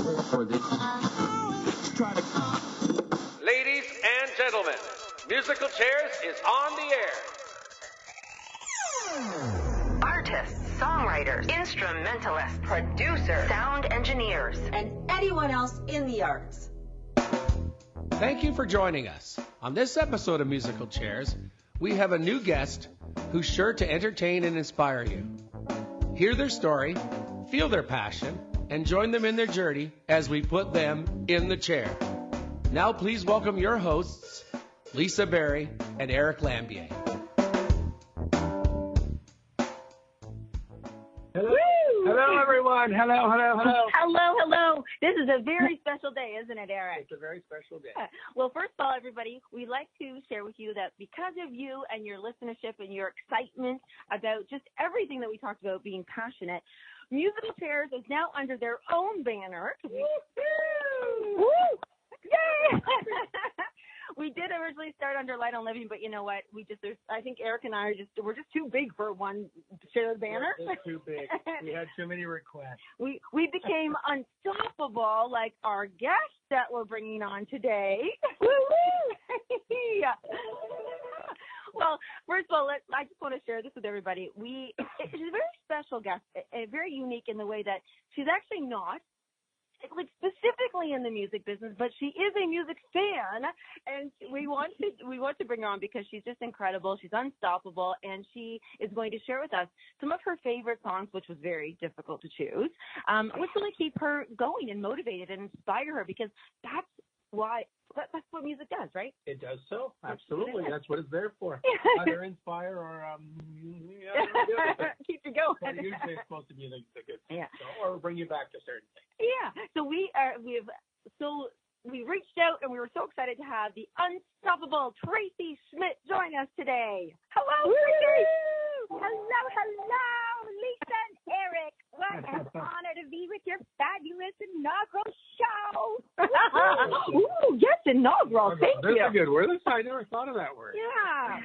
Ladies and gentlemen, Musical Chairs is on the air. Artists, songwriters, instrumentalists, producers, sound engineers, and anyone else in the arts. Thank you for joining us. On this episode of Musical Chairs, we have a new guest who's sure to entertain and inspire you. Hear their story, feel their passion, and join them in their journey as we put them in the chair. Now please welcome your hosts, Lisa Berry and Eric Lambier. Hello. Hello, everyone. Hello. Hello. This is a very special day, isn't it, Eric? It's a very special day. Well, first of all, everybody, we'd like to share with you that because of you and your listenership and your excitement about just everything that we talked about being passionate, Musical Chairs is now under their own banner. Woo! Yay! We did originally start under Light on Living, but you know what? I think Eric and I we're just too big for one shared banner. It's too big. We had too many requests. We became unstoppable, like our guest that we're bringing on today. Yeah. Well, first of all, I just want to share this with everybody. She's a very special guest, very unique in the way that she's actually not like specifically in the music business, but she is a music fan, and we want to bring her on because she's just incredible. She's unstoppable, and she is going to share with us some of her favorite songs, which was very difficult to choose, which really keep her going and motivated and inspire her, because that's what music does, right? It does so. Absolutely. That's what it's there for. Either inspire or keep you going. But usually it's supposed to be the good thing. Yeah. Or bring you back to certain things. Yeah. So we reached out and we were so excited to have the unstoppable Tracy Schmidt join us today. Hello, Tracy. Hello, Lisa and Eric. What an honor to be with your fabulous inaugural show. Ooh, yes, inaugural. Thank you. That's a good word. I never thought of that word. Yeah.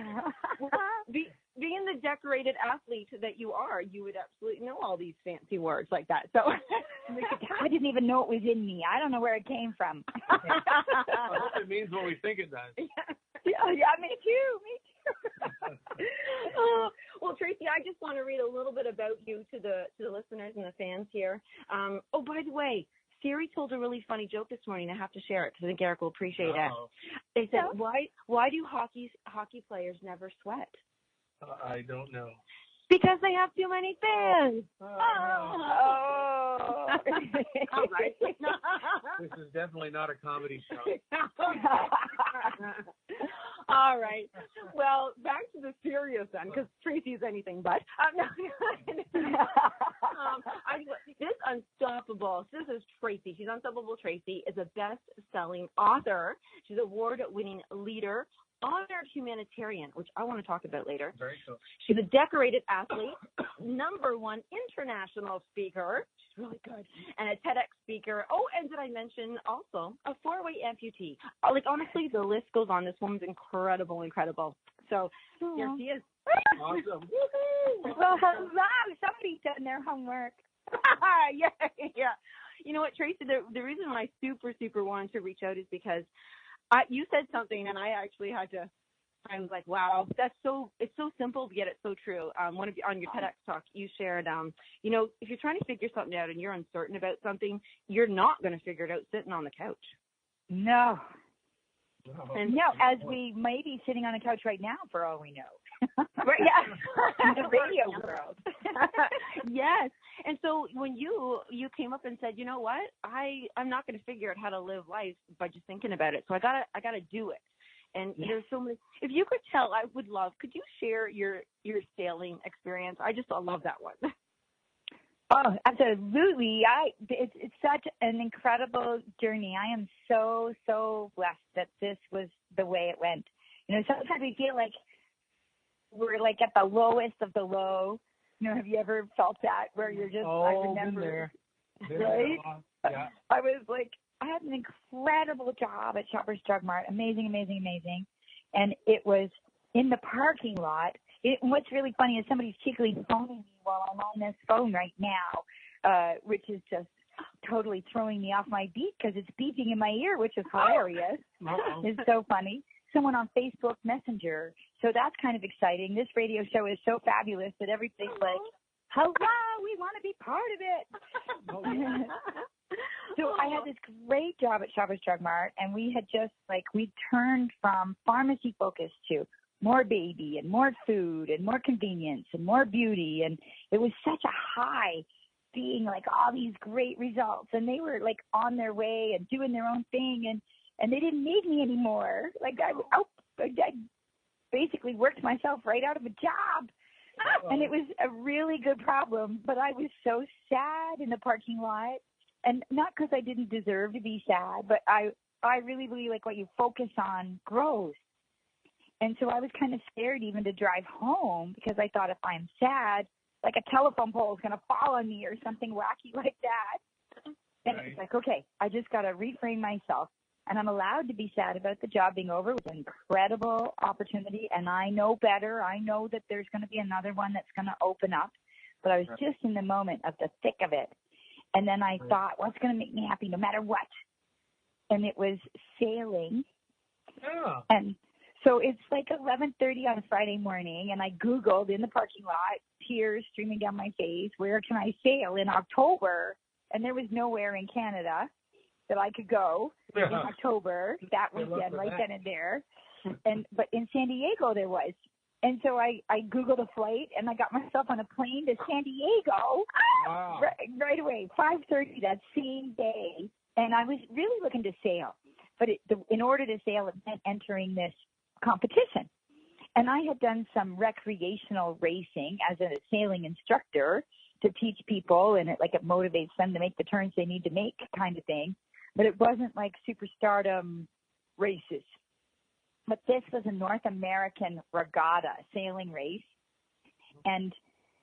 Being the decorated athlete that you are, you would absolutely know all these fancy words like that. So I didn't even know it was in me. I don't know where it came from. I hope it means what we think it does. Yeah, me too. Well, Tracy, I just want to read a little bit about you to the listeners and the fans here. Oh, by the way, Siri told a really funny joke this morning. I have to share it because I think Eric will appreciate it. They said, why do hockey players never sweat? I don't know. Because they have too many fans. Oh. All right. This is definitely not a comedy show. All right. Well, back to the serious then, because Tracy's anything but. This is Tracy. She's Unstoppable Tracy, is a best-selling author. She's an award-winning leader, honored humanitarian, which I want to talk about later. Very cool. She's a decorated athlete, #1 international speaker. She's really good. And a TEDx speaker. Oh, and did I mention also a 4-way amputee? Like, honestly, the list goes on. This woman's incredible. So here she is. Awesome. Well, hello. Somebody's done their homework. Yeah. You know what, Tracy, the reason why I super wanted to reach out is because you said something, and I actually I was like, wow, it's so simple, yet it's so true. On your TEDx talk, you shared, if you're trying to figure something out and you're uncertain about something, you're not going to figure it out sitting on the couch. No. And as we may be sitting on the couch right now, for all we know. Right, yeah. In the radio world. Yes. And so when you came up and said, you know what, I'm not going to figure out how to live life by just thinking about it. So I gotta do it. And there's so many. If you could tell, I would love. Could you share your sailing experience? I love that one. Oh, absolutely. It's such an incredible journey. I am so blessed that this was the way it went. Sometimes we feel like we're like at the lowest of the low. Have you ever felt that where you're just, I remember, right? Yeah. I was like, I had an incredible job at Shoppers Drug Mart. Amazing. And it was in the parking lot. What's really funny is somebody's cheekily phoning me while I'm on this phone right now, which is just totally throwing me off my beat because it's beeping in my ear, which is hilarious. It's so funny. Someone on Facebook Messenger. So that's kind of exciting. This radio show is so fabulous that everything's like, hello, we want to be part of it. So I had this great job at Shoppers Drug Mart, and we had just we turned from pharmacy focus to more baby and more food and more convenience and more beauty. And it was such a high seeing all these great results, and they were on their way and doing their own thing, and they didn't need me anymore. I basically worked myself right out of a job. And it was a really good problem, but I was so sad in the parking lot, and not because I didn't deserve to be sad, but I really believe what you focus on grows. And so I was kind of scared even to drive home because I thought if I'm sad, a telephone pole is going to fall on me or something wacky like that. And Right. it's okay, I just got to reframe myself. And I'm allowed to be sad about the job being over. It was an incredible opportunity, and I know better. I know that there's going to be another one that's going to open up. But I was just in the moment of the thick of it. And then I thought, what's going to make me happy no matter what? And it was sailing. Yeah. And so it's 11:30 on a Friday morning, and I Googled in the parking lot, tears streaming down my face, where can I sail in October? And there was nowhere in Canada that I could go in October that weekend, right then and there. But in San Diego there was. And so I Googled a flight, and I got myself on a plane to San Diego right away, 5:30 that same day. And I was really looking to sail. But in order to sail, it meant entering this competition. And I had done some recreational racing as a sailing instructor to teach people, and it motivates them to make the turns they need to make kind of thing. But it wasn't superstardom races. But this was a North American regatta sailing race. And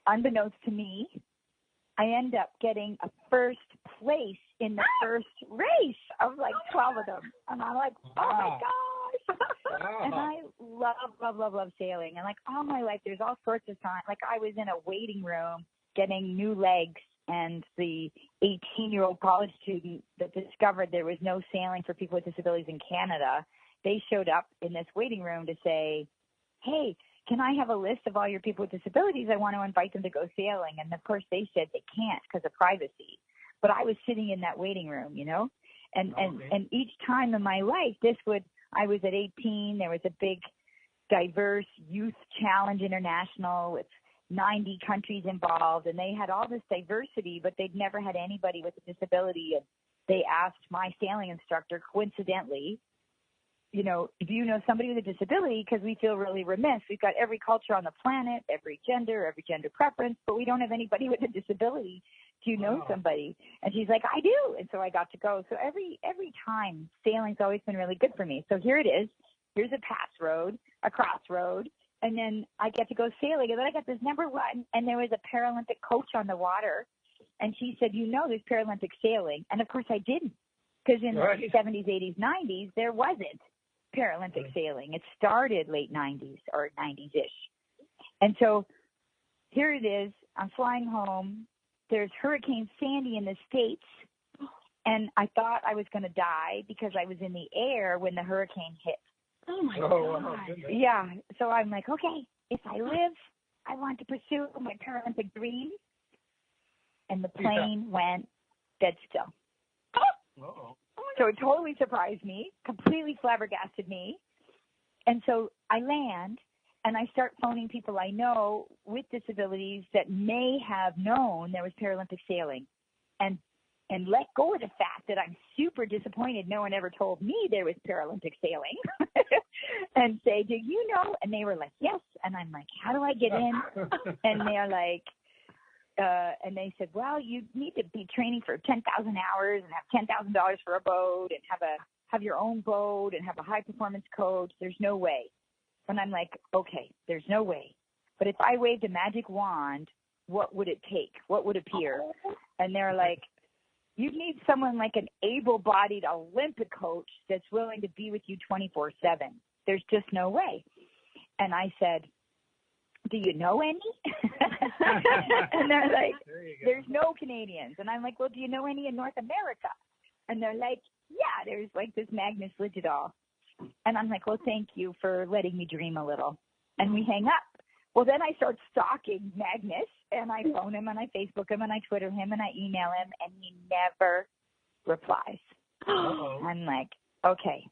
unbeknownst to me, I end up getting a first place in the first race of 12 of them. And I'm like, oh my gosh. Wow. And I love sailing. And all my life, there's all sorts of times. I was in a waiting room getting new legs, and the 18-year-old college student that discovered there was no sailing for people with disabilities in Canada, they showed up in this waiting room to say, hey, can I have a list of all your people with disabilities? I want to invite them to go sailing. And of course they said they can't because of privacy. But I was sitting in that waiting room, and each time in my life, I was at 18, there was a big diverse youth challenge international with 90 countries involved, and they had all this diversity, but they'd never had anybody with a disability. And they asked my sailing instructor, coincidentally, do you know somebody with a disability? Because we feel really remiss. We've got every culture on the planet, every gender preference, but we don't have anybody with a disability. Do you know somebody? And she's like, I do. And so I got to go. So every time, sailing's always been really good for me. So here it is. Here's a pass road, a crossroad, and then I get to go sailing. And then I got this number one, and there was a Paralympic coach on the water. And she said, there's Paralympic sailing. And, of course, I didn't, because in the 70s, 80s, 90s, there wasn't Paralympic sailing. It started late 90s or 90s-ish. And so here it is. I'm flying home. There's Hurricane Sandy in the States, and I thought I was going to die because I was in the air when the hurricane hit. Oh, my God. Yeah. So I'm like, okay, if I live, I want to pursue my Paralympic dream. And the plane went dead still. So it totally surprised me, completely flabbergasted me. And so I land, and I start phoning people I know with disabilities that may have known there was Paralympic sailing, and let go of the fact that I'm super disappointed no one ever told me there was Paralympic sailing, and say, do you know? And they were like, yes. And I'm like, how do I get in? And they're like, and they said, well, you need to be training for 10,000 hours and have $10,000 for a boat and have your own boat and have a high performance coach. There's no way. And I'm like, okay, there's no way. But if I waved a magic wand, what would it take? What would appear? And they're like, you need someone like an able-bodied Olympic coach that's willing to be with you 24/7. There's just no way. And I said, do you know any? And they're like, There you go. there's no Canadians. And I'm like, well, do you know any in North America? And they're like, yeah, there's like this Magnus Ligidol. And I'm like, well, thank you for letting me dream a little. And we hang up. Well, then I start stalking Magnus, and I phone him, and I Facebook him, and I Twitter him, and I email him, and he never replies. Uh-oh. I'm like, okay.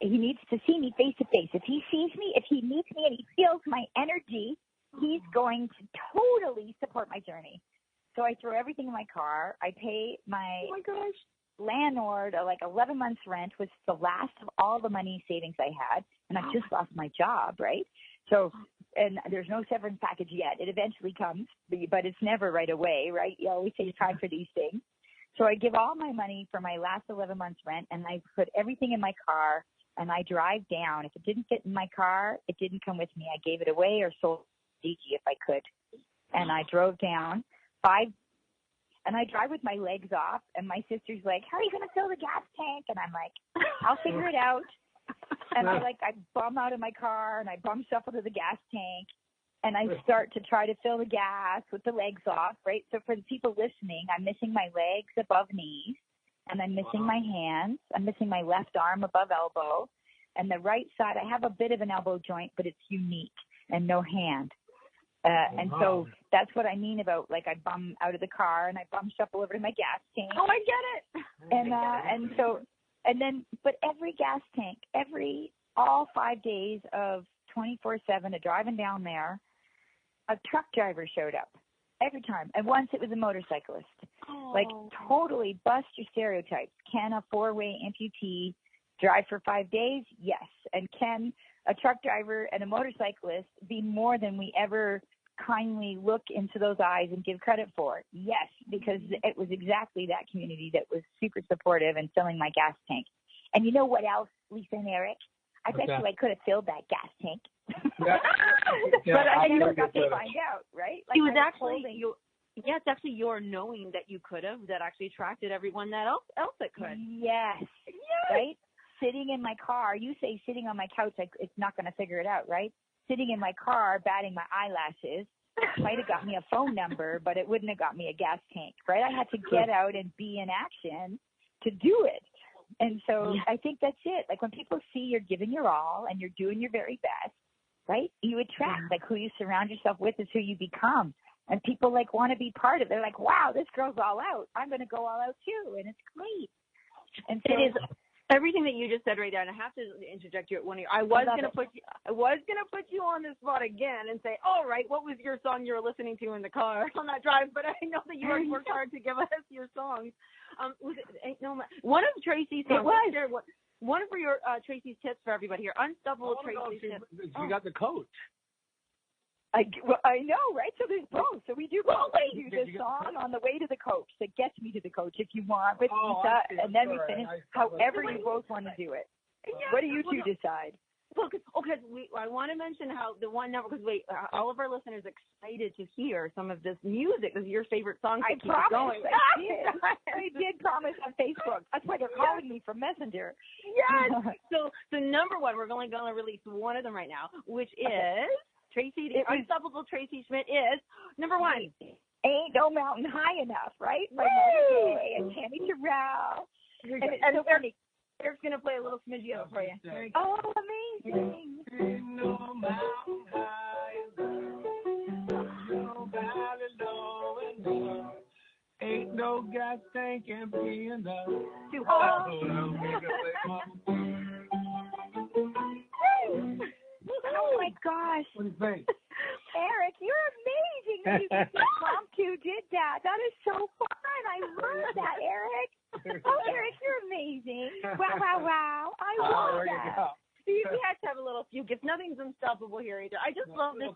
He needs to see me face to face. If he sees me, if he meets me and he feels my energy, he's going to totally support my journey. So I throw everything in my car. I pay my landlord like 11 months rent, was the last of all the money savings I had. And I've just lost my job, right? So, and there's no severance package yet. It eventually comes, but it's never right away, right? You always take time for these things. So I give all my money for my last 11 months rent, and I put everything in my car, and I drive down. If it didn't fit in my car, it didn't come with me. I gave it away or sold it to DG if I could. And I drove down and I drive with my legs off, and my sister's like, how are you going to fill the gas tank? And I'm like, I'll figure it out. And I bum out of my car, and I bum shuffle to the gas tank, and I start to try to fill the gas with the legs off, right? So for the people listening, I'm missing my legs above knees, and I'm missing my hands. I'm missing my left arm above elbow, and the right side, I have a bit of an elbow joint, but it's unique, and no hand. And so that's what I mean about, like, I bum out of the car, and I bum shuffle over to my gas tank. Oh, I get it. But every gas tank, all 5 days of 24/7 of driving down there, a truck driver showed up every time. And once it was a motorcyclist. Like, totally bust your stereotypes. Can a 4-way amputee drive for 5 days? Yes. And can a truck driver and a motorcyclist be more than we ever kindly look into those eyes and give credit for? Yes, because it was exactly that community that was super supportive and filling my gas tank. And you know what else, Lisa and Eric? I bet you I could have filled that gas tank. But I never got to find out, right? Like, it was actually it's actually your knowing that you could have that actually attracted everyone else that could. Yes. Right? Sitting in my car, you say sitting on my couch, it's not going to figure it out, right? Sitting in my car, batting my eyelashes, might have got me a phone number, but it wouldn't have got me a gas tank, right? I had to get out and be in action to do it. And so I think that's it. Like, when people see you're giving your all and you're doing your very best, right? You attract, like, who you surround yourself with is who you become. And people, like, want to be part of it. They're like, wow, this girl's all out. I'm going to go all out too. And it's great. And so it is everything that you just said right there. And I have to interject you at one of your, I was going to put you on the spot again and say, all right, what was your song you were listening to in the car on that drive? But I know that you worked hard to give us your songs. Was it one of Tracy's songs? One of your Tracy's tips for everybody here. Unstoppable Tracy's tips. You got the coach. I know, right? So there's both. So we do both. We do the song on the way to the coach that gets me to the coach if you want with Lisa, and then we finish however you both want to do it. Yeah, what do you two decide? Well, because I want to mention how the one number, because all of our listeners are excited to hear some of this music. This is your favorite song. I promise. I did promise on Facebook. That's why they're calling me from Messenger. Yes. So number one, we're only going to release one of them right now, which is Tracy. The Unstoppable Tracy Schmidt is number one. Ain't No Mountain High Enough, right? By Marvin Gaye and Tammy Terrell. And so funny. Eric's going to play a little smidgy of it for you. Oh, amazing. Ain't no mountain high enough, no valley low enough, ain't no gas tank empty enough. Oh my gosh. What do you think? Eric, you're amazing that you impromptu did that. That is so fun. I love that, Eric. Oh, Eric, you're amazing. Wow. I love that. We had to have a few gifts. Nothing's unstoppable here either. I just love this.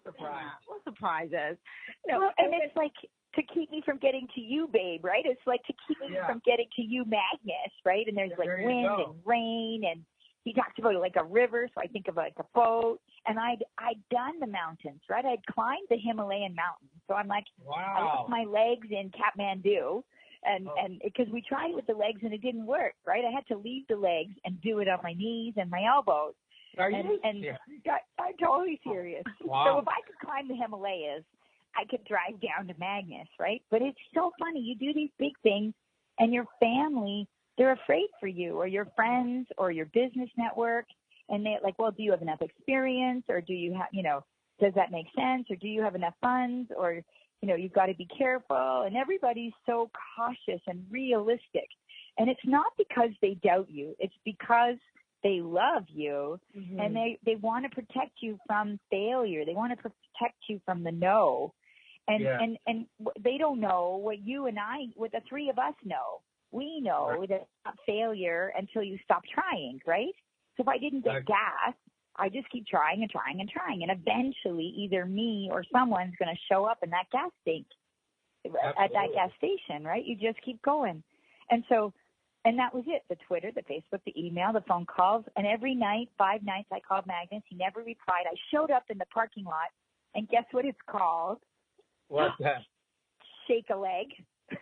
What surprises. No, and it's like to keep me from getting to you, babe, right? It's like to keep me from getting to you, Magnus, right? And there's like wind and rain, and he talks about like a river, so I think of like a boat. And I'd done the mountains, right? I'd climbed the Himalayan mountains. So I'm like, I left my legs in Kathmandu. And because we tried it with the legs and it didn't work, right? I had to leave the legs and do it on my knees and my elbows. Are you? And I'm totally serious. Wow. So if I could climb the Himalayas, I could drive down to Magnus, right? But it's so funny. You do these big things, and your family, they're afraid for you, or your friends, or your business network, and they're like, well, do you have enough experience, or do you have, does that make sense, or do you have enough funds, or, you've got to be careful, and everybody's so cautious and realistic. And it's not because they doubt you. It's because they love you, and they want to protect you from failure. They want to protect you from the no. And they don't know what what the three of us know. We know that it's not failure until you stop trying, right? So if I didn't get gas, I just keep trying and trying and trying. And eventually either me or someone's going to show up in that gas tank at that gas station, right? You just keep going. And that was it. The Twitter, the Facebook, the email, the phone calls. And every night, 5 nights, I called Magnus. He never replied. I showed up in the parking lot, and guess what it's called? What's that? Shake a leg.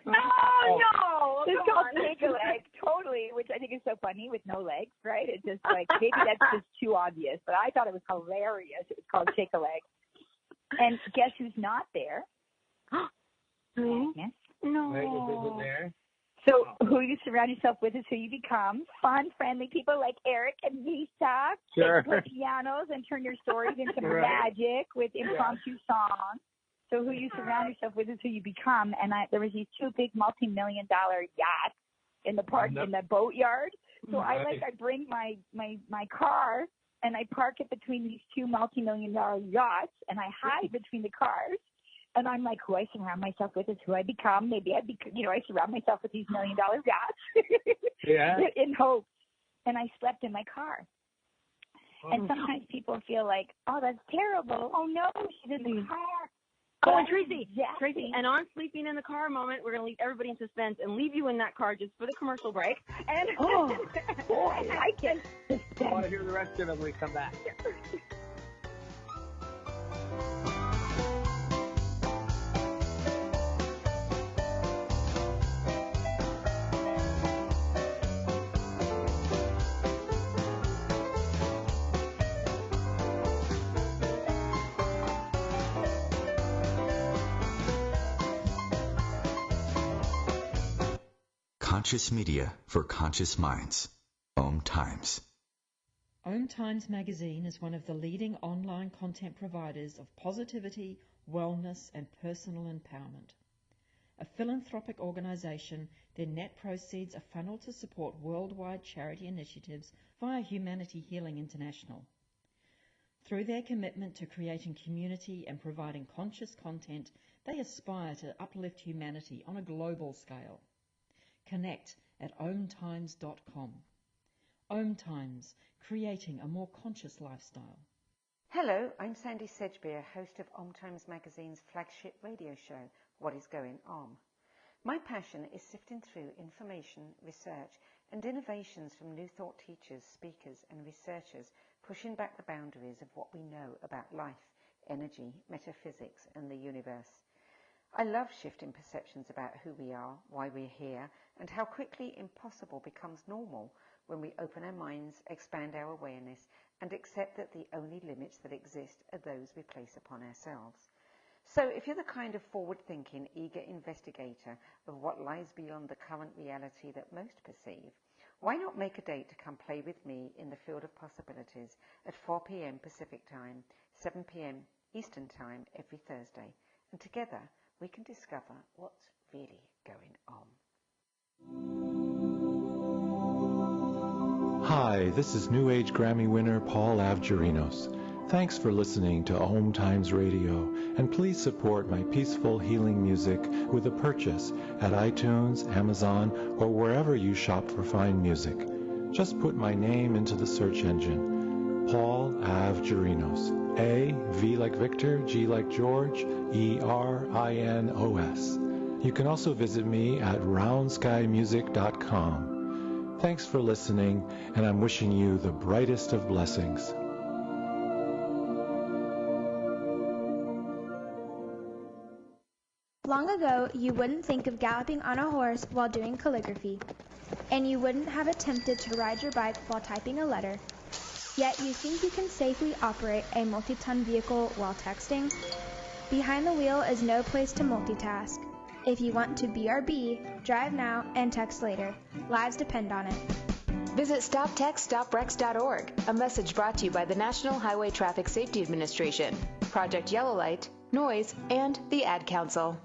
Oh, no. It's called Shake a Leg, totally, which I think is so funny with no legs, right? It's just like, maybe that's just too obvious, but I thought it was hilarious. It was called Shake a Leg. And guess who's not there? Who? Magnus. No. Wait, is it there? So who you surround yourself with is who you become. Fun, friendly people like Eric and Lisa. Sure. They play pianos and turn your stories into magic with impromptu songs. So who you surround yourself with is who you become. And there was these 2 big multi-million-dollar yachts in the park, in the boatyard. So I bring my car and I park it between these 2 multi-million-dollar yachts, and I hide between the cars. And I'm like, who I surround myself with is who I become. Maybe I surround myself with these $1 million yachts in hope. And I slept in my car. And sometimes people feel like, oh, that's terrible. Oh, no, she's in the car. Oh, and Tracy, and on sleeping in the car moment, we're going to leave everybody in suspense and leave you in that car just for the commercial break. And I like it. I want to hear the rest of it when we come back. Conscious media for conscious minds. Om Times. Om Times magazine is one of the leading online content providers of positivity, wellness, and personal empowerment. A philanthropic organization, their net proceeds are funneled to support worldwide charity initiatives via Humanity Healing International. Through their commitment to creating community and providing conscious content, they aspire to uplift humanity on a global scale. Connect at omtimes.com. Om Times, creating a more conscious lifestyle. Hello, I'm Sandy Sedgbeer, host of Om Times Magazine's flagship radio show, What is Going On. My passion is sifting through information, research, and innovations from new thought teachers, speakers, and researchers, pushing back the boundaries of what we know about life, energy, metaphysics, and the universe. I love shifting perceptions about who we are, why we're here, and how quickly impossible becomes normal when we open our minds, expand our awareness, and accept that the only limits that exist are those we place upon ourselves. So if you're the kind of forward-thinking, eager investigator of what lies beyond the current reality that most perceive, why not make a date to come play with me in the field of possibilities at 4 p.m. Pacific Time, 7 p.m. Eastern Time every Thursday, and together we can discover what's really going on. Hi, this is New Age Grammy winner Paul Avgerinos. Thanks for listening to Om Times Radio, and please support my peaceful healing music with a purchase at iTunes, Amazon, or wherever you shop for fine music. Just put my name into the search engine, Paul Avgerinos. A, V like Victor, G like George, E-R-I-N-O-S. You can also visit me at roundskymusic.com. Thanks for listening, and I'm wishing you the brightest of blessings. Long ago, you wouldn't think of galloping on a horse while doing calligraphy, and you wouldn't have attempted to ride your bike while typing a letter. Yet you think you can safely operate a multi-ton vehicle while texting? Behind the wheel is no place to multitask. If you want to BRB, drive now and text later. Lives depend on it. Visit StopTextStopWrecks.org, a message brought to you by the National Highway Traffic Safety Administration, Project Yellow Light, Noise, and the Ad Council.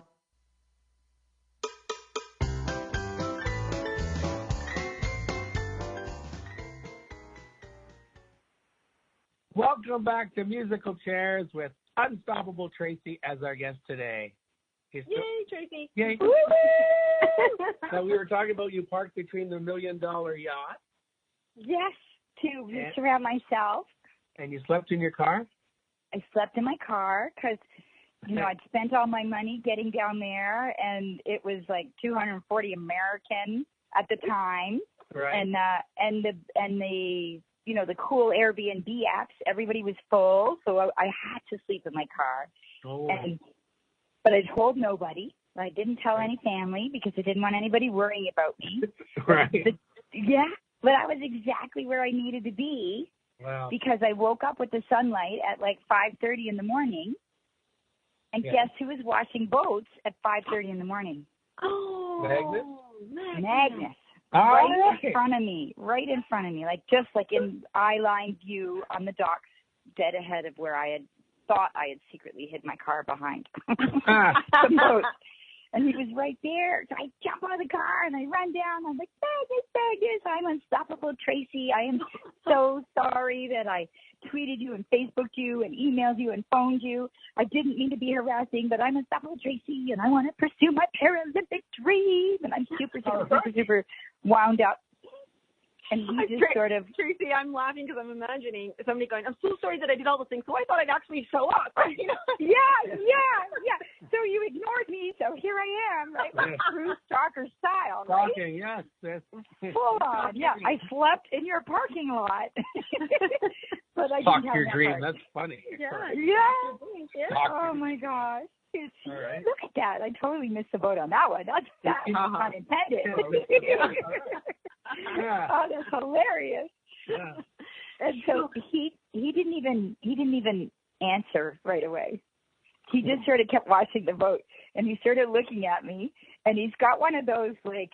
Welcome back to Musical Chairs with Unstoppable Tracy as our guest today. Yay, Tracy. Yay. So we were talking about you parked between the $1 million yacht. Yes, to surround myself. And you slept in your car? I slept in my car because, I'd spent all my money getting down there, and it was like 240 American at the time. Right. And the cool Airbnb apps, everybody was full, so I had to sleep in my car. Oh. But I told nobody. I didn't tell any family because I didn't want anybody worrying about me. Right. But I was exactly where I needed to be. Wow. Because I woke up with the sunlight at like 5:30 in the morning. And guess who was washing boats at 5:30 in the morning? Oh, Magnus. Right in front of me, like just like in eye line view on the docks, dead ahead of where I had thought I had secretly hid my car behind the boat. And he was right there. So I jump out of the car and I run down. I'm like, Magnus, I'm Unstoppable Tracy. I am so sorry that I tweeted you and Facebooked you and emailed you and phoned you. I didn't mean to be harassing, but I'm Unstoppable Tracy and I want to pursue my Paralympic dream. And I'm super wound up. And he just sort of... Tracy, I'm laughing because I'm imagining somebody going, I'm so sorry that I did all the things, so I thought I'd actually show up. Yeah. So you ignored me, so here I am, right? True stalker style, right? Stalking, yes. Full on, yeah. I slept in your parking lot. But I Talk didn't have your that dream. part. That's funny. Yeah. Oh, my gosh. All right. Look at that. I totally missed the boat on that one. That's pun intended. Yeah. Oh, that's hilarious. Yeah. And so he didn't even answer right away. He just sort of kept watching the boat, and he started looking at me, and he's got one of those like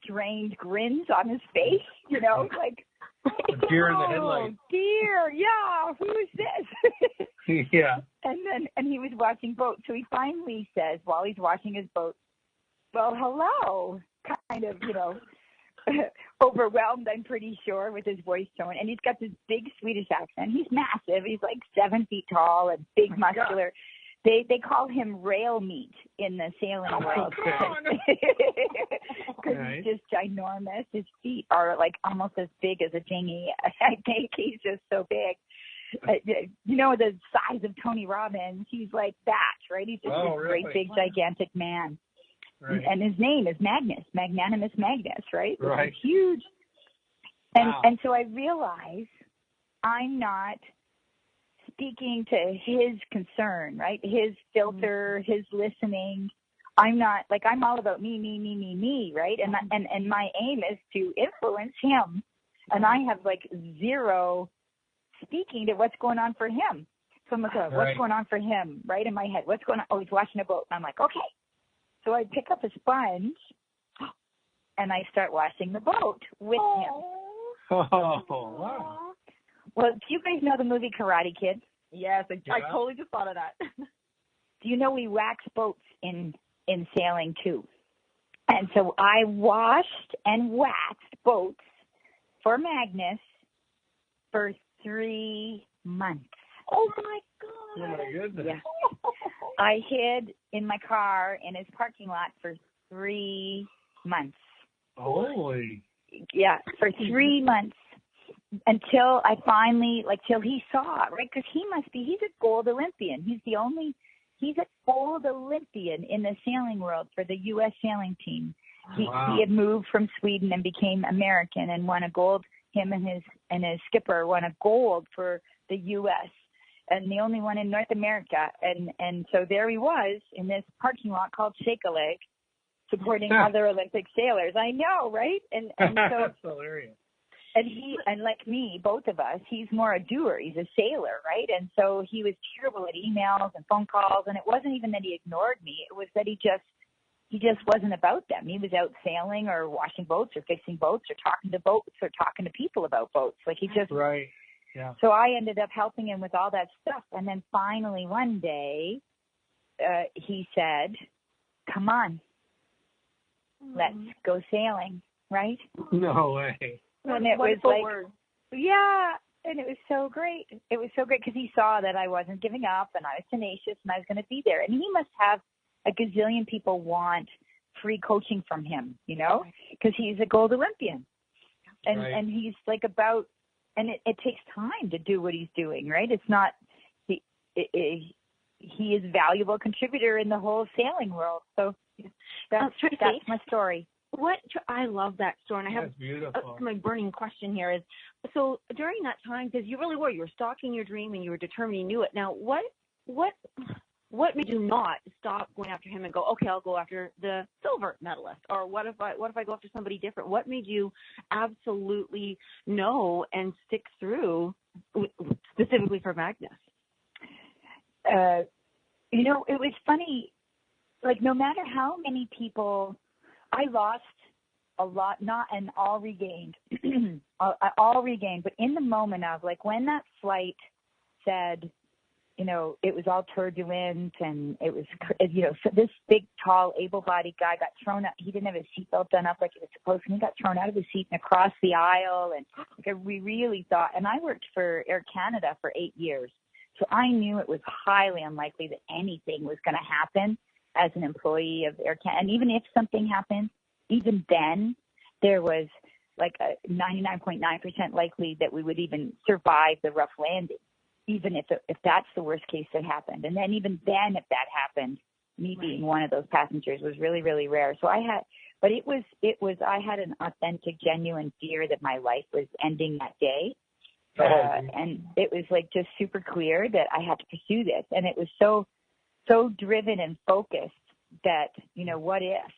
strange grins on his face, like deer in the headlights. Oh, dear, yeah. Who's this? Yeah. And he was watching boats, so he finally says while he's watching his boat, "Well, hello," kind of, overwhelmed, I'm pretty sure, with his voice tone. And he's got this big Swedish accent. He's massive. He's like 7 feet tall and big, muscular. They call him rail meat in the sailing world because he's just ginormous. His feet are like almost as big as a dinghy. I think he's just so big. The size of Tony Robbins. He's like that, right? He's just this great, big, gigantic man. Right. And his name is Magnus, Magnanimous Magnus, right? Right. He's huge. And so I realize I'm not speaking to his concern, right? His filter, his listening. I'm not, like, I'm all about me, right? And my aim is to influence him. And I have, like, zero speaking to what's going on for him. So I'm like, what's going on for him, right, in my head? What's going on? Oh, he's washing a boat. And I'm like, okay. So I pick up a sponge, and I start washing the boat with him. Oh, wow. Well, do you guys know the movie Karate Kid? Yes, I totally just thought of that. Do you know we wax boats in sailing, too? And so I washed and waxed boats for Magnus for 3 months. Oh, my God. Oh, my goodness. Yeah. I hid in my car in his parking lot for 3 months. Holy. Yeah, for 3 months until I finally, till he saw, right? Because he's a gold Olympian. He's a gold Olympian in the sailing world for the U.S. sailing team. He had moved from Sweden and became American and won a gold. Him and his skipper won a gold for the U.S. and the only one in North America. And so there he was in this parking lot called Shake-a-Leg, supporting other Olympic sailors. I know, right? And so that's hilarious. And like me, both of us, he's more a doer. He's a sailor, right? And so he was terrible at emails and phone calls. And it wasn't even that he ignored me. It was that he just wasn't about them. He was out sailing or washing boats or fixing boats or talking to boats or talking to people about boats. Like he just, right. Yeah. So I ended up helping him with all that stuff. And then finally one day, he said, come on, let's go sailing, right? No way. And it was like, yeah, and it was so great. It was so great because he saw that I wasn't giving up and I was tenacious and I was going to be there. And he must have a gazillion people want free coaching from him, you know, because he's a gold Olympian. And and he's like about, and it takes time to do what he's doing, right? It's not, he is a valuable contributor in the whole sailing world. So that's my story. I love that story, and I have my burning question here is, so during that time, because you were stalking your dream and you were determined you knew it. Now, what made you not stop going after him and go, okay, I'll go after the silver medalist, or what if I go after somebody different? What made you absolutely know and stick through, specifically for Magnus? You know, it was funny. Like, no matter how many people, I lost a lot, and all regained. all regained. But in the moment of, like, when that flight said, you know, it was all turbulent and it was, you know, so this big, tall, able-bodied guy got thrown out. He didn't have his seatbelt done up like he was supposed to. And he got thrown out of his seat and across the aisle. And like, we really thought, and I worked for Air Canada for 8 years. So I knew it was highly unlikely that anything was going to happen as an employee of Air Canada. And even if something happened, even then, there was like a 99.9% likely that we would even survive the rough landing, even if that's the worst case that happened. And then even then, if that happened, me being one of those passengers was really, really rare. So I had an authentic, genuine fear that my life was ending that day. And it was like just super clear that I had to pursue this. And it was so driven and focused that, you know, what if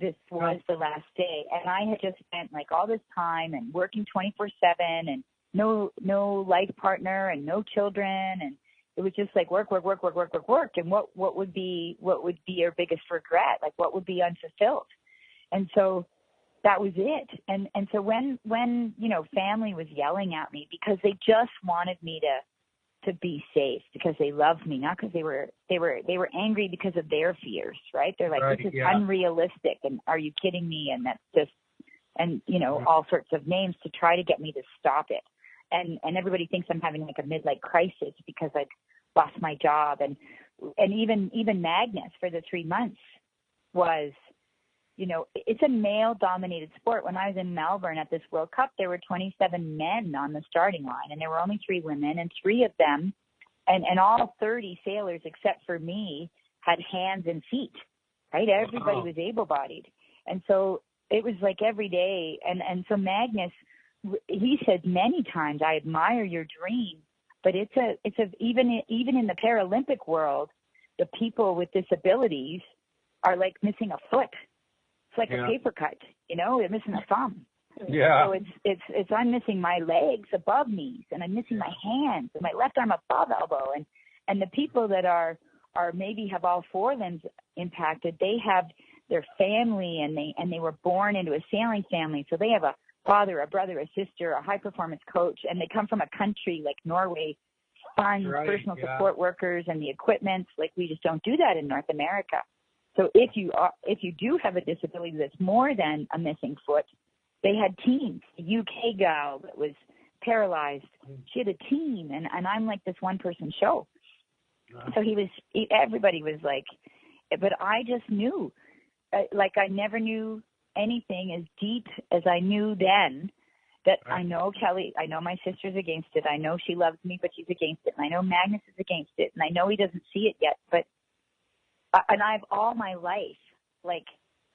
this was the last day? And I had just spent like all this time and working 24/7 and no life partner and no children. And it was just like work. And what would be your biggest regret? Like what would be unfulfilled? And so that was it. And so when, you know, family was yelling at me because they just wanted me to be safe, because they loved me, not because they were angry because of their fears, right? They're like, this is unrealistic, and are you kidding me? And that's just, and, you know, all sorts of names to try to get me to stop it. And everybody thinks I'm having like a midlife crisis because I'd lost my job. And even Magnus for the 3 months was, you know, it's a male-dominated sport. When I was in Melbourne at this World Cup, there were 27 men on the starting line, and there were only 3 women, and 3 of them, and all 30 sailors except for me, had hands and feet, right? Everybody was able-bodied. And so it was like every day. And so Magnus, he said many times, I admire your dream, but even in the Paralympic world, the people with disabilities are like missing a foot. It's like a paper cut, you know, they're missing a thumb. Yeah. So it's I'm missing my legs above knees, and I'm missing my hands and my left arm above elbow. And the people that are maybe have all 4 limbs impacted, they have their family, and they were born into a sailing family. So they have a father, a brother, a sister, a high performance coach, and they come from a country like Norway, funds, personal support workers, and the equipment. Like, we just don't do that in North America. So if you do have a disability that's more than a missing foot, they had teams. The UK gal that was paralyzed, she had a team, and I'm like this one-person show. So everybody was like, but I just knew, like I never knew anything as deep as I knew then, that I know Kelly, I know my sister's against it, I know she loves me, but she's against it, and I know Magnus is against it, and I know he doesn't see it yet, but and I've all my life, like,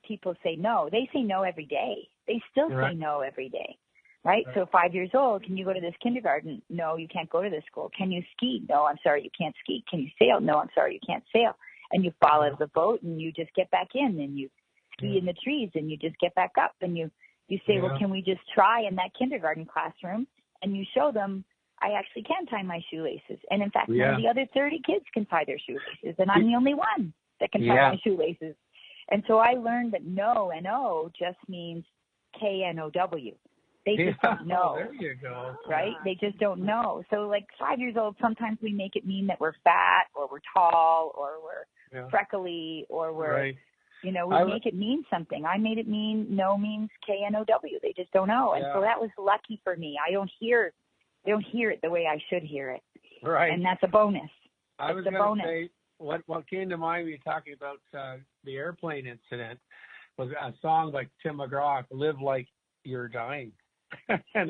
people say no. They say no every day. They still say no every day, right? So 5 years old, can you go to this kindergarten? No, you can't go to this school. Can you ski? No, I'm sorry, you can't ski. Can you sail? No, I'm sorry, you can't sail. And you fall out of the boat, and you just get back in, and you ski in the trees, and you just get back up, and you You say, well, can we just try in that kindergarten classroom? And you show them, I actually can tie my shoelaces. And in fact, none of the other 30 kids can tie their shoelaces. And I'm the only one that can tie my shoelaces. And so I learned that no and O just means K-N-O-W. They just don't know. There you go. Right? They just don't know. So like 5 years old, sometimes we make it mean that we're fat or we're tall or we're freckly or we're, you know, we make it mean something. I made it mean no means K-N-O-W. They just don't know. And so that was lucky for me. I don't hear it the way I should hear it. Right. And that's a bonus. I was going to say, what came to mind when you were talking about the airplane incident was a song by Tim McGraw, Live Like You're Dying. And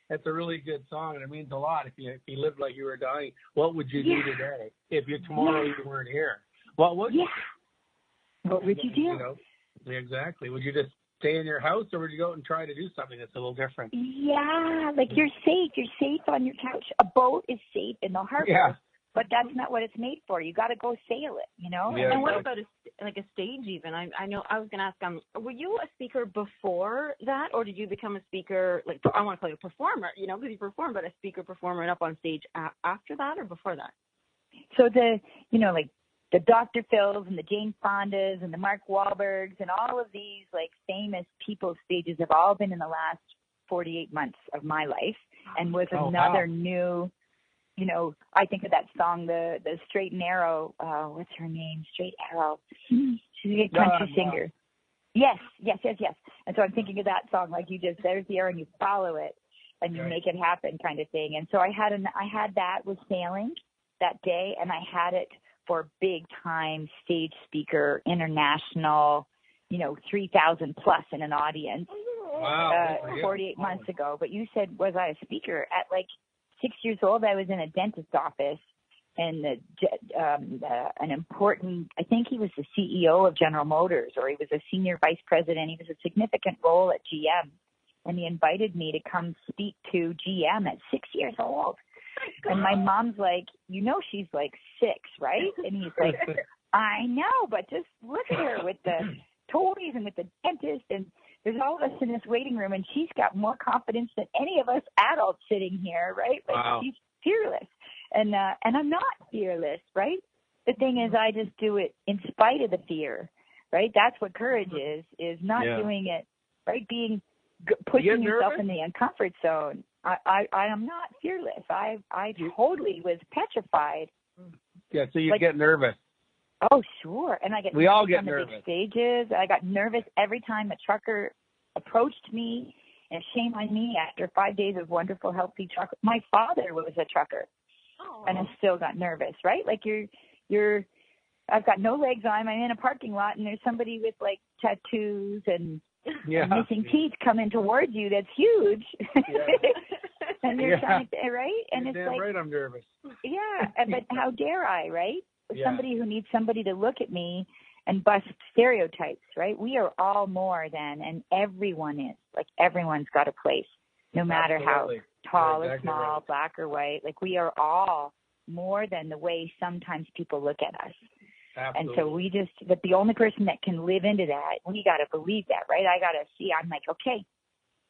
that's a really good song, and it means a lot. If you lived like you were dying, what would you do today? If tomorrow you weren't here, what would you? What would you do? You know, exactly. Would you just stay in your house, or would you go out and try to do something that's a little different? Yeah, like you're safe. You're safe on your couch. A boat is safe in the harbor, but that's not what it's made for. You got to go sail it, you know? Yeah. And what about a stage even? I know I was going to ask, were you a speaker before that, or did you become a speaker, like, I want to call you a performer, you know, because you perform, but a speaker, performer, and up on stage after that or before that? So like the Dr. Phils and the Jane Fondas and the Mark Wahlbergs and all of these, like, famous people stages have all been in the last 48 months of my life, and was another new... You know, I think of that song, the Straight and Arrow. What's her name? Straight Arrow. She's a country singer. Yes. And so I'm thinking of that song, like you just, there's the arrow, and you follow it, and you make it happen, kind of thing. And so I had that with sailing that day, and I had it for big time stage speaker, international, 3,000 plus in an audience. Wow. 48 months ago. But you said, was I a speaker? At like 6 years old, I was in a dentist's office, and an important, I think he was the CEO of General Motors, or he was a senior vice president. He was a significant role at GM, and he invited me to come speak to GM at 6 years old. And my mom's like, she's like 6, right? And he's like, I know, but just look at her with the toys and with the dentist, and there's all of us in this waiting room, and she's got more confidence than any of us adults sitting here, right? Like, wow. She's fearless. And I'm not fearless, right? The thing is, I just do it in spite of the fear, right? That's what courage is not doing it, right? Pushing yourself in the uncomfort zone. I am not fearless. I totally was petrified. Yeah, so you get nervous. Oh, sure. And I get we all get on the nervous. Big stages. I got nervous every time a trucker approached me, and shame on me after 5 days of wonderful, healthy trucker. My father was a trucker, and I still got nervous, right? Like I've got no legs on. I'm in a parking lot, and there's somebody with like tattoos and missing teeth coming towards you. That's huge. And you're trying to, right? And you're it's like, right, I'm nervous. Yeah, but how dare I, right? Somebody who needs somebody to look at me and bust stereotypes, right? We are all more than, and everyone is. Like, everyone's got a place, no matter how tall or small, black or white. Like, we are all more than the way sometimes people look at us. Absolutely. And so but the only person that can live into that, we got to believe that, right? I got to see, I'm like, okay,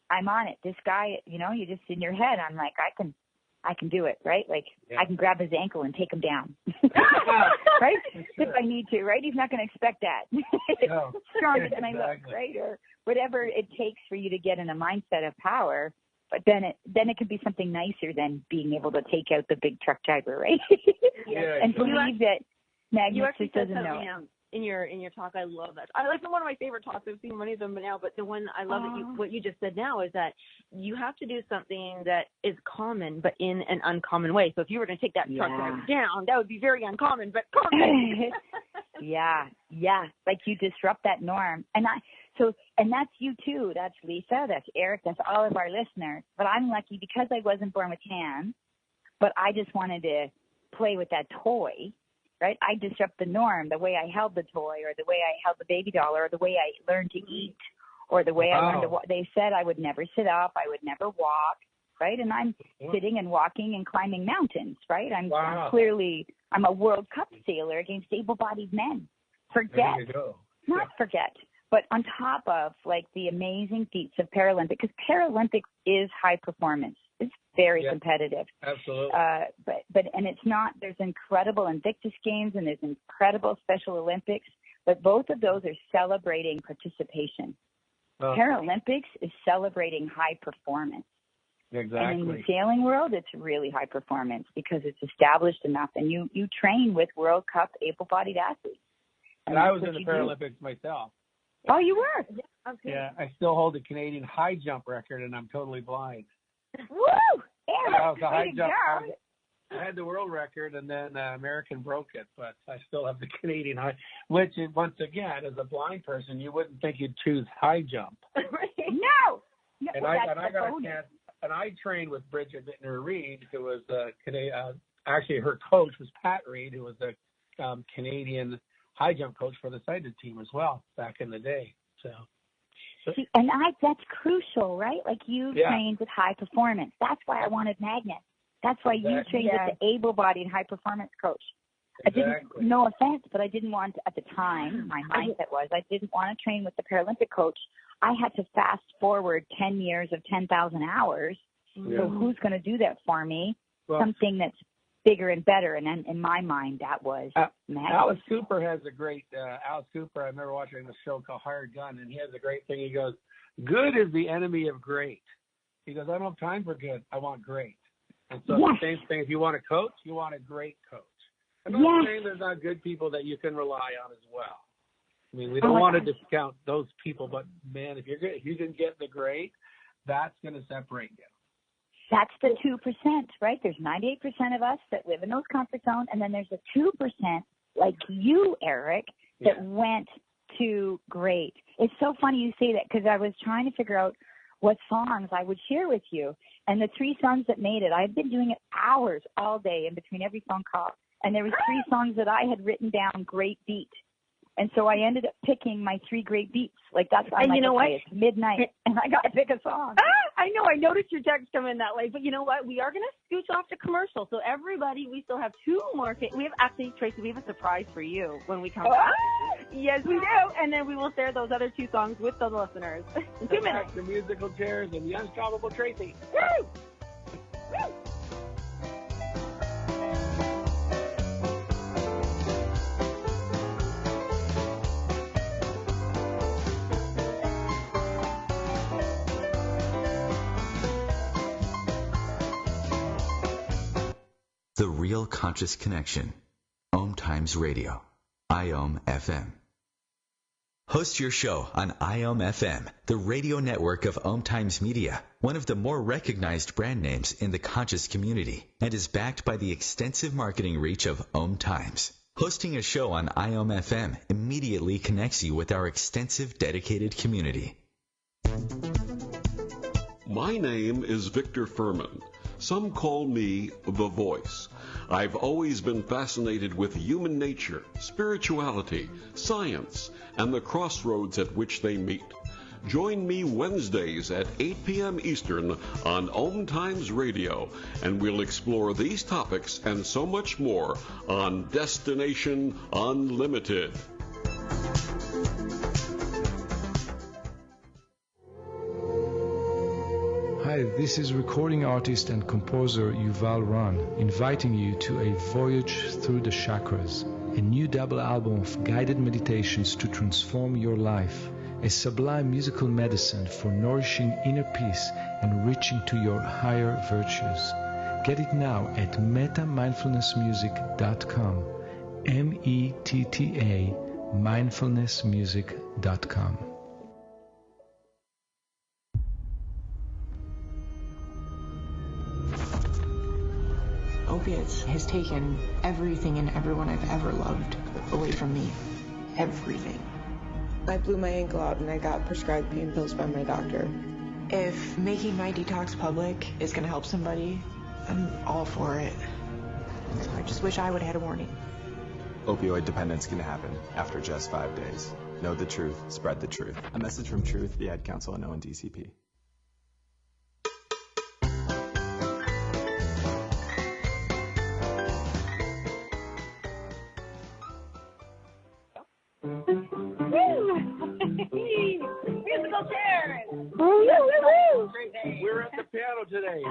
I'm on it. This guy, you just in your head, I'm like, I can do it, right? Like, I can grab his ankle and take him down, right? If I need to, right? He's not going to expect that. No. Stronger than I look, right? Or whatever it takes for you to get in a mindset of power. But then it could be something nicer than being able to take out the big truck driver, right? And believe that Magnus just doesn't know it. In your talk, I love that. I like one of my favorite talks. I've seen many of them now, but the one I love what you just said now is that you have to do something that is common, but in an uncommon way. So if you were going to take that truck driver down, that would be very uncommon, but common. Yeah. Like, you disrupt that norm, and that's you too. That's Lisa. That's Eric. That's all of our listeners. But I'm lucky because I wasn't born with hands, but I just wanted to play with that toy. Right? I disrupt the norm, the way I held the toy, or the way I held the baby doll, or the way I learned to eat, or the way I learned to walk. They said I would never sit up, I would never walk, right? And I'm sitting and walking and climbing mountains, right? I'm a World Cup sailor against able-bodied men. Forget, But on top of like the amazing feats of Paralympics, because Paralympics is high performance. It's very competitive. Absolutely. But it's not, there's incredible Invictus Games and there's incredible Special Olympics, but both of those are celebrating participation. Paralympics is celebrating high performance. Exactly. And in the sailing world, it's really high performance because it's established enough, and you train with World Cup able-bodied athletes. And I was in the Paralympics myself. Oh, you were? Yeah, I still hold the Canadian high jump record, and I'm totally blind. Woo! I had the world record, and then American broke it, but I still have the Canadian high, which, once again, as a blind person, you wouldn't think you'd choose high jump. No! And I got a chance, and I trained with Bridget Bittner-Reed, who was actually her coach was Pat Reed, who was the Canadian high jump coach for the sighted team as well back in the day. See, and that's crucial, right? Like you trained with high performance. That's why I wanted Magnus. That's why you trained with the able-bodied high performance coach. Exactly. No offense, but I didn't want, at the time, my mindset was I didn't want to train with the Paralympic coach. I had to fast forward 10 years of 10,000 hours. Yeah. So who's going to do that for me? Well, something that's bigger and better. And then in my mind, that was Magnus. Alice Cooper has a great, Alice Cooper, I remember watching a show called Hired Gun, and he has a great thing. He goes, good is the enemy of great. He goes, I don't have time for good. I want great. And so the same thing, if you want a coach, you want a great coach. I'm not saying there's not good people that you can rely on as well. I mean, we don't want to discount those people, but man, if you can get the great, that's going to separate you. That's the 2%, right? There's 98% of us that live in those comfort zones, and then there's the 2% like you, Eric, that went to great. It's so funny you say that because I was trying to figure out what songs I would share with you, and the 3 songs that made it, I've been doing it hours all day in between every phone call, and there was 3 songs that I had written down great beat. And so I ended up picking my 3 great beats. Like that's why you know what? It's midnight, and I got to pick a song. I know. I noticed your text come in that way, but you know what? We are going to scooch off to commercial. So everybody, we still have 2 more. We have actually, Tracy, we have a surprise for you when we come back. Yes, we do. And then we will share those other 2 songs with the listeners in 2 minutes. The musical chairs and the unstoppable Tracy. Woo! Woo! The Real Conscious Connection. Om Times Radio. IOM FM. Host your show on IOM FM, the radio network of Om Times Media, one of the more recognized brand names in the conscious community, and is backed by the extensive marketing reach of Om Times. Hosting a show on IOM FM immediately connects you with our extensive dedicated community. My name is Victor Furman. Some call me the Voice. I've always been fascinated with human nature, spirituality, science, and the crossroads at which they meet. Join me Wednesdays at 8 p.m. Eastern on Om Times Radio, and we'll explore these topics and so much more on Destination Unlimited. Hi, this is recording artist and composer Yuval Ron, inviting you to a voyage through the chakras, a new double album of guided meditations to transform your life, a sublime musical medicine for nourishing inner peace and reaching to your higher virtues. Get it now at metamindfulnessmusic.com, METTA mindfulnessmusic.com. Opiates has taken everything and everyone I've ever loved away from me. Everything. I blew my ankle out and I got prescribed pain pills by my doctor. If making my detox public is going to help somebody, I'm all for it. So I just wish I would have had a warning. Opioid dependence can happen after just 5 days. Know the truth, spread the truth. A message from Truth, the Ad Council, and ONDCP. Musical chairs. We're at the piano today.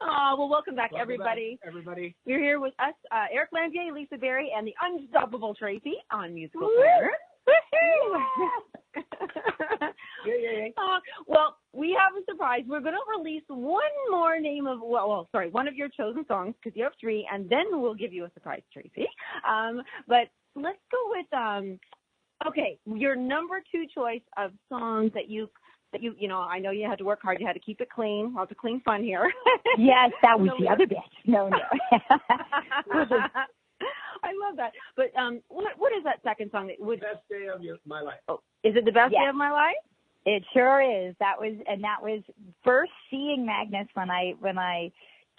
Oh, well, welcome back, everybody. Everybody. You're here with us, Eric Landier, Lisa Berry, and the unstoppable Tracy on Musical Chairs. Well, we have a surprise. We're going to release one more name of, one of your chosen songs, because you have 3, and then we'll give you a surprise, Tracy. But let's go with, your number 2 choice of songs that you, I know you had to work hard. You had to keep it clean. Lots of clean fun here. Yes, that was the other bit. No. I love that. But what is that second song that would? Best day of my life. Oh, is it the best day of my life? It sure is. That was first seeing Magnus when I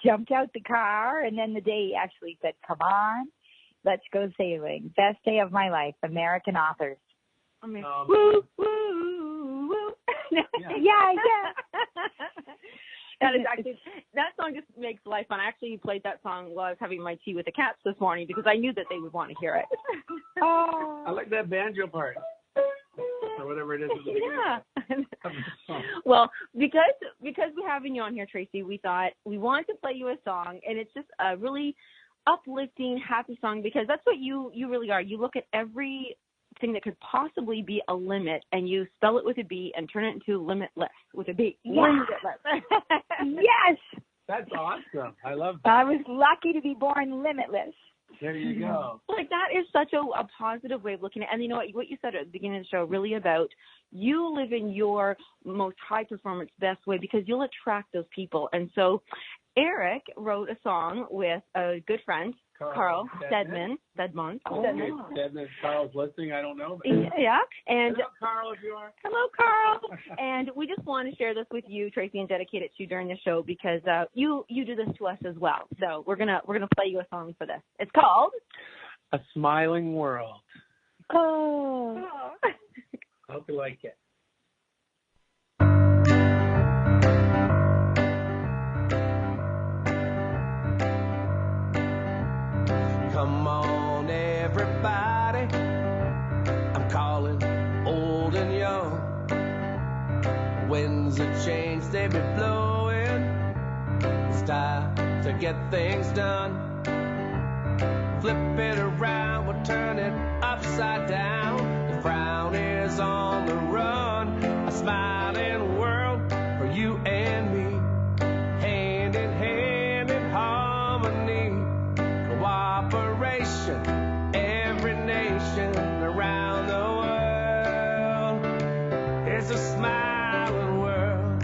jumped out the car, and then the day he actually said, "Come on, let's go sailing." Best day of my life. American authors. Woo, woo, woo. Yeah. That song just makes life fun. I actually played that song while I was having my tea with the cats this morning because I knew that they would want to hear it. I like that banjo part. Or whatever it is. Yeah. Well, because we're having you on here, Tracy, we thought we wanted to play you a song, and it's just a really uplifting, happy song because that's what you really are. You look at every thing that could possibly be a limit, and you spell it with a B and turn it into limitless with a B. Yeah. Limitless. Yes. That's awesome. I love that. I was lucky to be born limitless. There you go. Like, that is such a positive way of looking at it. And you know what you said at the beginning of the show, really about you live in your most high-performance, best way because you'll attract those people. And so Eric wrote a song with a good friend, Carl Stedman. Stedman. Carl's listening. I don't know. Yeah. And hello, Carl, if you are. Hello, Carl. And we just want to share this with you, Tracy, and dedicate it to you during the show because you do this to us as well. So we're gonna play you a song for this. It's called A Smiling World. Oh. I hope you like it. Come on, everybody, I'm calling old and young. Winds of change, they be blowing. It's time to get things done. Flip it around, we'll turn it upside down. The frown is on the run. A smiling world for you and me. Hand in hand in harmony. Cooperation, every nation around the world. It's a smiling world.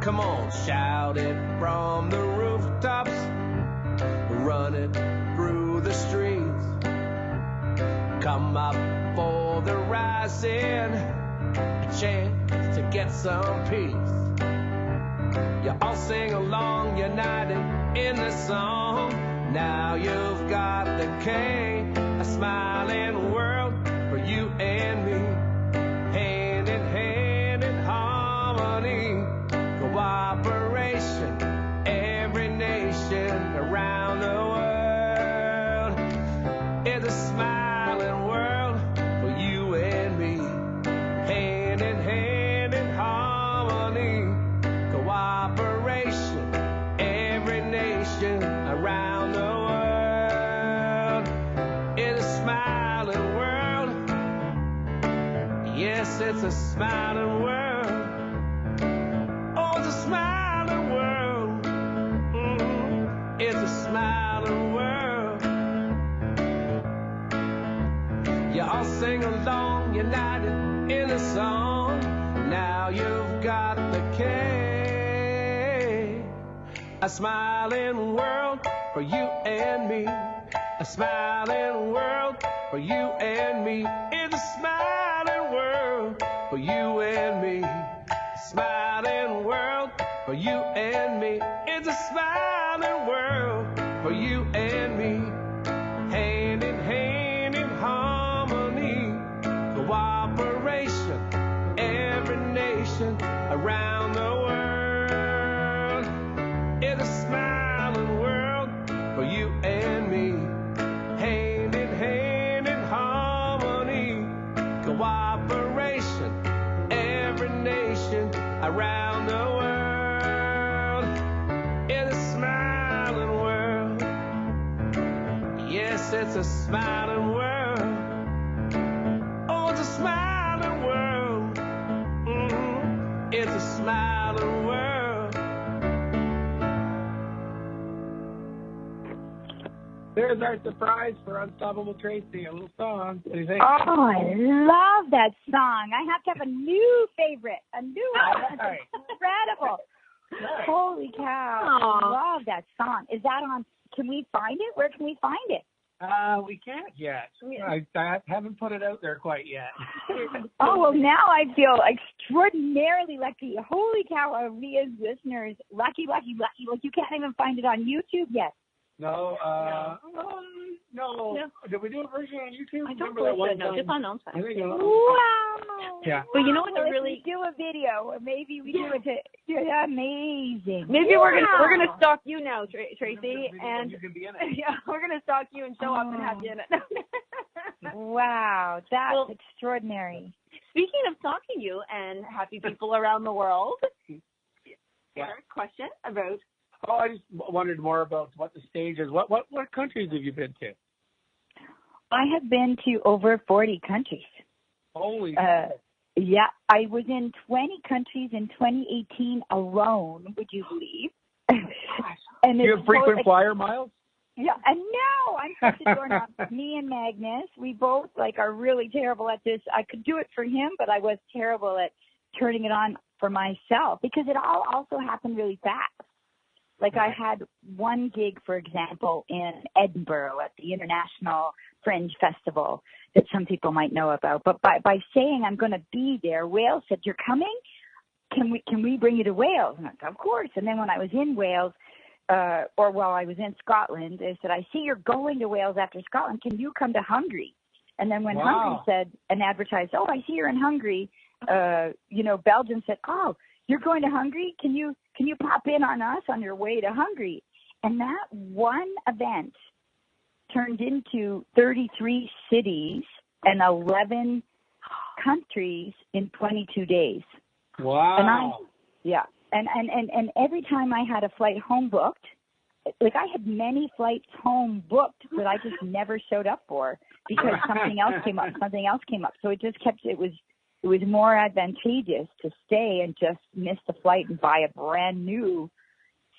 Come on, shout it from the rooftops, run it through the streets. Come up for the rising, a chance to get some peace. You all sing along, united in the song. Now you've got the K, a smiling world for you and me. Hand in hand in harmony, cooperation, every nation around the world. It's a smiling world for you and me. Hand in hand in harmony, cooperation, every nation around the world. It's a smiling world. Yes, it's a smiling world. Oh, it's a smiling world. It's a smiling world. You all sing along, united in a song. Now you've got the K. A smiling world for you and me. A smiling world for you and me. It's a smiling world for you and me. A smiling world for you and me. It's a smiling world for you and me. Hand in hand in harmony, cooperation, every nation around the world. It's a smiling It's a smiling world. Oh, it's a smiling world. It's a smiling world. There's our surprise for Unstoppable Tracy, a little song. What do you think? Oh, I love that song. I have to have a new favorite. A new one. That's Right. incredible. Right. Holy cow. I love that song. Is that on? Can we find it? Where can we find it? We can't yet. I haven't put it out there quite yet. Oh, well, now I feel extraordinarily lucky. Holy cow, are we as listeners lucky. Like, you can't even find it on YouTube yet. No. Did we do a version on YouTube? I don't Remember that one believe so. No, time? just on Own Time. Wow. Yeah. But you know what? Well, if Really, we do a video, or maybe we do it to amazing. maybe we're gonna stalk you now, Tracy, And and you can be in it. yeah, we're gonna stalk you and show up and have you in it. Wow, that's Well, extraordinary. Speaking of stalking you and happy people around the world, Yeah. question about. Oh, I just wondered more about what the stage is. What countries have you been to? I have been to over 40 countries. Holy Yeah, I was in 20 countries in 2018 alone, would you believe? And you have frequent flyer miles? Yeah, and no, I'm such a doorknob. Me and Magnus, we both are really terrible at this. I could do it for him, but I was terrible at turning it on for myself because it all also happened really fast. Like I had one gig, for example, in Edinburgh at the International Fringe Festival that some people might know about. But by saying I'm going to be there, Wales said, "You're coming? Can we bring you to Wales?" And I said, "Of course." And then when I was in Wales, or while I was in Scotland, they said, "I see you're going to Wales after Scotland. Can you come to Hungary?" And then when Hungary said and advertised, "Oh, I see you're in Hungary," Belgium said, "Oh, you're going to Hungary? Can you pop in on us on your way to Hungary?" And that one event turned into 33 cities and 11 countries in 22 days. Wow. And every time I had a flight home booked, like I had many flights home booked that I just never showed up for because something else came up. So it just kept, it was more advantageous to stay and just miss the flight and buy a brand new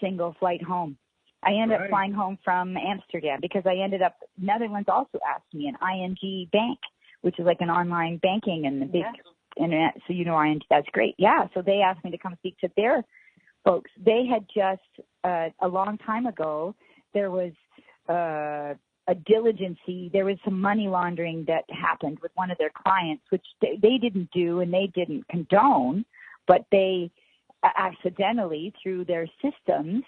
single flight home. I ended up flying home from Amsterdam because Netherlands also asked me, an ING bank, which is like an online banking and the big internet. So ING, that's great. Yeah. So they asked me to come speak to their folks. They had just, a long time ago, there was a diligency. There was some money laundering that happened with one of their clients, which they didn't do and they didn't condone, but they accidentally, through their systems,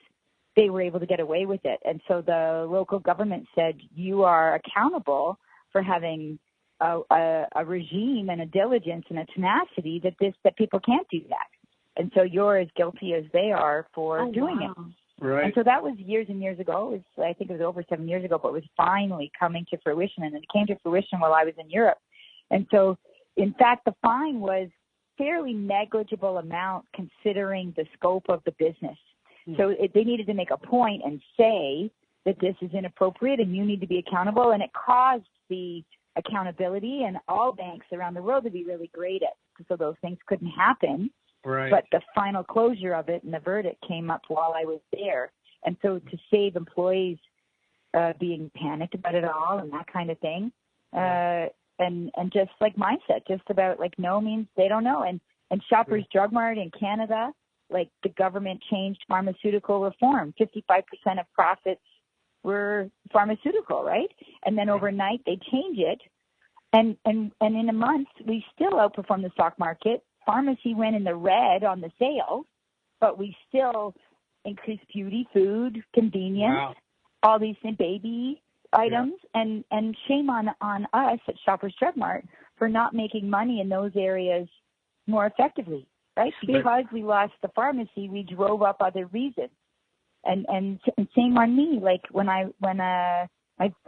they were able to get away with it. And so the local government said, you are accountable for having a regime and a diligence and a tenacity that people can't do that. And so you're as guilty as they are for doing it. Right. And so that was years and years ago. I think it was over 7 years ago, but it was finally coming to fruition. And it came to fruition while I was in Europe. And so, in fact, the fine was fairly negligible amount considering the scope of the business. So they needed to make a point and say that this is inappropriate and you need to be accountable. And it caused the accountability and all banks around the world to be really great at it, so those things couldn't happen. Right. But the final closure of it and the verdict came up while I was there. And so to save employees being panicked about it all and that kind of thing, and just like mindset, just about like no means they don't know. And Shoppers Drug Mart in Canada, like the government changed pharmaceutical reform. 55% of profits were pharmaceutical, right? And then overnight they change it. And in a month, we still outperform the stock market. Pharmacy went in the red on the sales, but we still increased beauty, food, convenience, all these baby items. And shame on us at Shoppers Drug Mart for not making money in those areas more effectively. Right? Because we lost the pharmacy, we drove up other reasons. And same on me. Like when I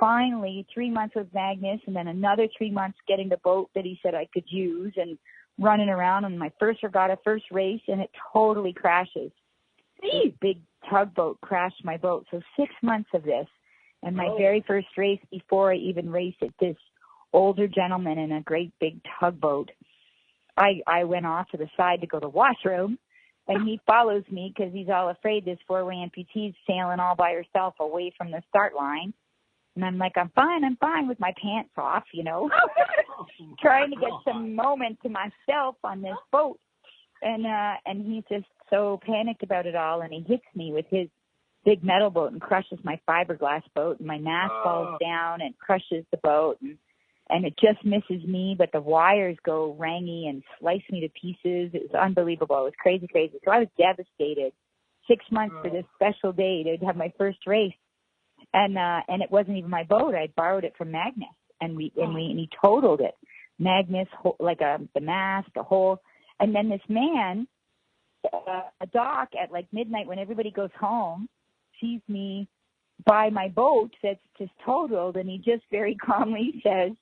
finally 3 months with Magnus and then another 3 months getting the boat that he said I could use and running around on my first regatta, first race, and it totally crashes. This big tugboat crashed my boat. So 6 months of this. And my very first race, before I even raced it, this older gentleman in a great big tugboat, I went off to the side to go to the washroom, and he follows me because he's all afraid this four-way amputee's sailing all by herself away from the start line. And I'm like, I'm fine with my pants off, you know, trying to get some moment to myself on this boat. And he's just so panicked about it all, and he hits me with his big metal boat and crushes my fiberglass boat, and my mast falls down and crushes the boat, and it just misses me, but the wires go rangy and slice me to pieces. It was unbelievable. It was crazy. So I was devastated. 6 months for this special day to have my first race, and it wasn't even my boat. I borrowed it from Magnus, and he totaled it. Magnus, like the mast, the whole, and then this man, a dock at like midnight when everybody goes home, sees me by my boat that's just totaled, and he just very calmly says,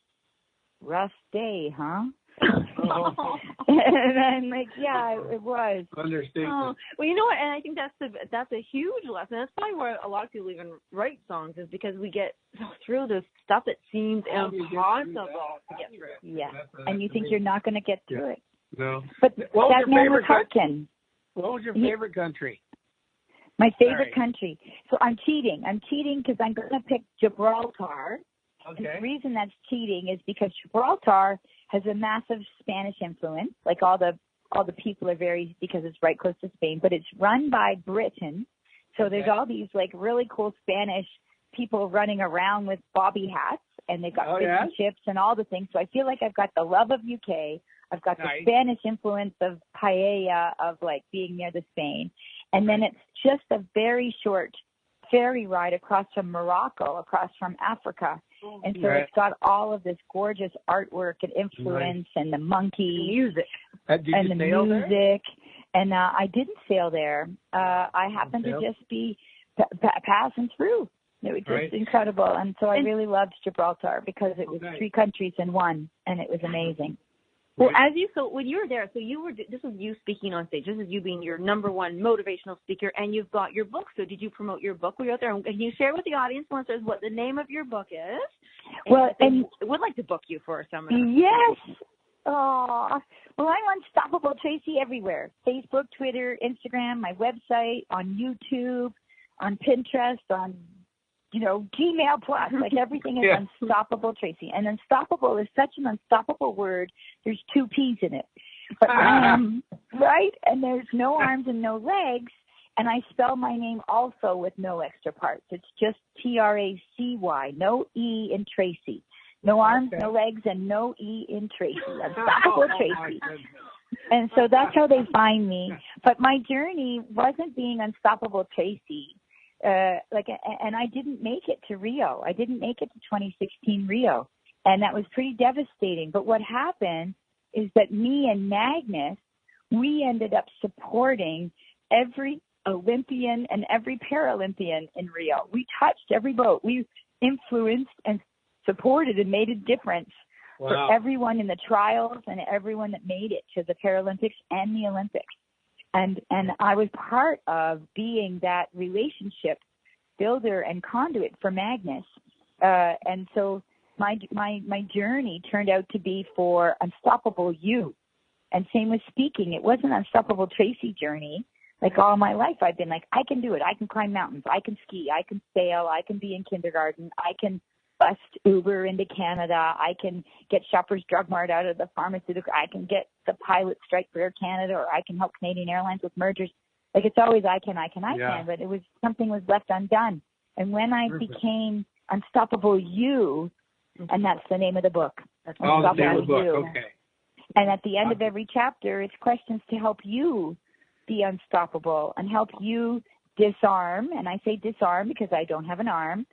"Rough day, huh?" And I'm like, yeah, it was. Understatement. Well, you know what? And I think that's a huge lesson. That's probably why a lot of people even write songs, is because we get through this stuff that seems impossible to get through. Yeah, and you think you're not going to get through it. No. But that man was Harkin. What was your favorite country? My favorite country. So I'm cheating because I'm going to pick Gibraltar. Okay. The reason that's cheating is because Gibraltar has a massive Spanish influence. Like all the people are very, because it's right close to Spain, but it's run by Britain. So there's all these like really cool Spanish people running around with bobby hats, and they've got fish and chips and all the things. So I feel like I've got the love of UK. I've got the Spanish influence of paella, of like being near the Spain. And then it's just a very short ferry ride across from Morocco, across from Africa. And so it's got all of this gorgeous artwork and influence and the monkey music. And the music. And I didn't sail there. I happened to just be passing through. It was just incredible. And so I really loved Gibraltar because it was 3 countries in one, and it was amazing. Well, when you were there, this was you speaking on stage. This is you being your number one motivational speaker, and you've got your book. So did you promote your book when you were out there? And can you share with the audience, listeners, what the name of your book is? And I would like to book you for a seminar. Yes. Oh, well, I'm Unstoppable Tracy everywhere. Facebook, Twitter, Instagram, my website, on YouTube, on Pinterest, on Gmail Plus, like everything is Unstoppable Tracy. And unstoppable is such an unstoppable word. There's 2 P's in it. But I am, right? And there's no arms and no legs. And I spell my name also with no extra parts. It's just Tracy, no E in Tracy. No arms, no legs, and no E in Tracy. Unstoppable Tracy. And so that's how they find me. But my journey wasn't being Unstoppable Tracy. And I didn't make it to Rio. I didn't make it to 2016 Rio. And that was pretty devastating. But what happened is that me and Magnus, we ended up supporting every Olympian and every Paralympian in Rio. We touched every boat. We influenced and supported and made a difference for everyone in the trials and everyone that made it to the Paralympics and the Olympics. And I was part of being that relationship builder and conduit for Magnus. And so my journey turned out to be for Unstoppable You. And same with speaking. It wasn't Unstoppable Tracy journey. Like all my life, I've been like, I can do it. I can climb mountains. I can ski. I can sail. I can be in kindergarten. I can bust Uber into Canada. I can get Shoppers Drug Mart out of the pharmaceutical. I can get the pilot strike for Air Canada, or I can help Canadian Airlines with mergers. Like it's always I can, but it was something was left undone. And when I became Unstoppable You, and that's the name of the book. That's Unstoppable the name of the book. You. Okay. And at the end of every chapter, it's questions to help you be unstoppable and help you disarm. And I say disarm because I don't have an arm.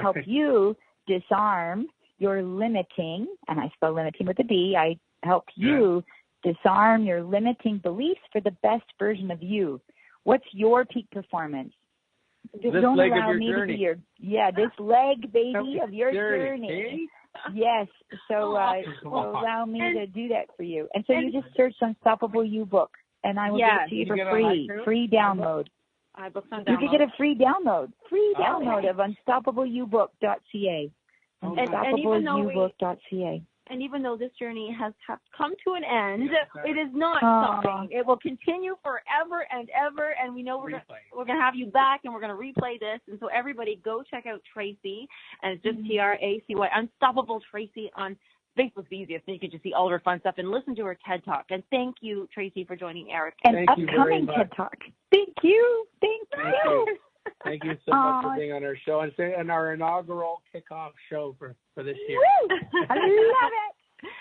Help you disarm your limiting, and I spell limiting with a B. I help you disarm your limiting beliefs for the best version of you. What's your peak performance? This don't leg allow of your me journey. to be this leg, baby, of your journey. Yes. So allow me to do that for you. And so you just search Unstoppable You book, and I will give it to you for free download. iBooks on download. You can get a free download. Download of unstoppableubook.ca. Unstoppableubook.ca. And even though this journey has come to an end, it is not stopping. It will continue forever and ever. And we know we're going to have you back, and we're going to replay this. And so everybody go check out Tracy. And it's just Tracy, Unstoppable Tracy on Facebook's the easiest. So you can just see all of her fun stuff and listen to her TED Talk. And thank you, Tracy, for joining Eric. And upcoming TED Talk. Thank you. Thank you. Thank you so much for being on our show and our inaugural kickoff show for this year. Woo! I love it.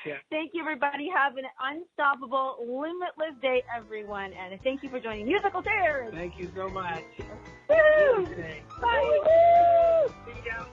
Yeah. Thank you, everybody. Have an unstoppable, limitless day, everyone. And thank you for joining Musical Chairs. Thank you so much. Woo! Bye. See you.